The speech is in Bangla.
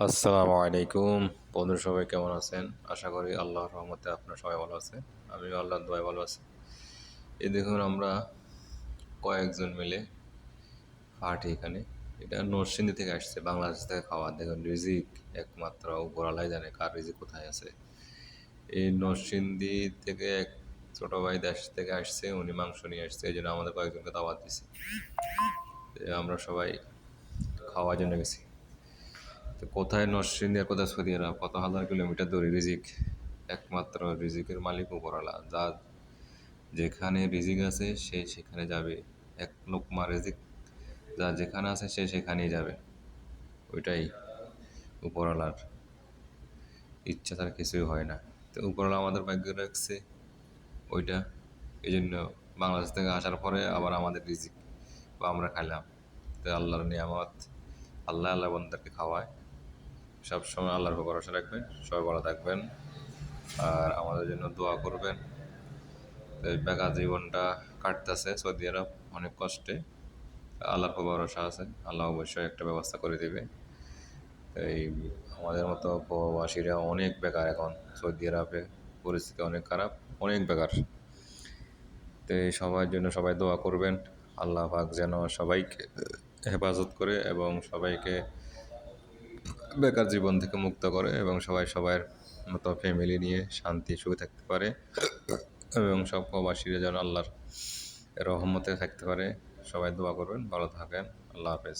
আসসালামু আলাইকুম। বন্ধু সবাই কেমন আছেন? আশা করি আল্লাহর রহমতে আপনারা সবাই ভালো আছেন। আমিও আল্লাহর দয়ায় ভালো আছি। এই দেখুন আমরা কয়েকজন মিলে পার্টি এখানে। এটা নরসিংদী থেকে আসছে, বাংলাদেশ থেকে খাওয়া। দেখুন রিজিক একমাত্র উপরওয়ালাই জানে কার রিজিক কোথায় আছে। এই নরসিংদী থেকে এক ছোট ভাই দেশ থেকে আসছে, উনি মাংস নিয়ে আসছে, এই জন্য আমাদের কয়েকজনকে দাওয়াত দিছে। আমরা সবাই খাওয়ার জন্য গেছি। তো কোথায় নরসিংদী আর কোথায় সৌদি আরব, কত হাজার কিলোমিটার দূরে রিজিক। একমাত্র রিজিকের মালিক উপরওয়ালা, যা যেখানে রিজিক আছে সে সেখানে যাবে। এক লোকমা রিজিক যা যেখানে আছে সে সেখানেই যাবে। ওইটাই উপরওয়ালার ইচ্ছা, তার কিছুই হয় না। তো উপরওয়ালা আমাদের ভাগ্য রাখছে ওইটা, এই জন্য বাংলাদেশ থেকে আসার পরে আবার আমাদের রিজিক বা আমরা খাইলাম। তো আল্লাহর নিয়ামত, আল্লাহ আল্লাহ বন্দাকে খাওয়ায়। সবসময় আল্লাহর উপর ভরসা রাখবেন, সবাই ভালো থাকবেন আর আমাদের জন্য দোয়া করবেন। তো এই বেকার জীবনটা কাটতেছে সৌদি আরব অনেক কষ্টে। আল্লাহর উপর ভরসা আছে, আল্লাহ অবশ্যই একটা ব্যবস্থা করে দেবে। এই আমাদের মতো প্রবাসীরা অনেক বেকার এখন সৌদি আরবে, পরিস্থিতি অনেক খারাপ, অনেক বেকার। তো এই সবার জন্য সবাই দোয়া করবেন, আল্লাহ পাক যেন সবাইকে হেফাজত করে এবং সবাইকে বেকার জীবন থেকে মুক্ত করে এবং সবাই সবার মতো ফ্যামিলি নিয়ে শান্তি সুখে থাকতে পারে এবং সব প্রবাসীরা যেন আল্লাহর রহমতে থাকতে পারে। সবাই দোয়া করবেন, ভালো থাকেন, আল্লাহ হাফেজ।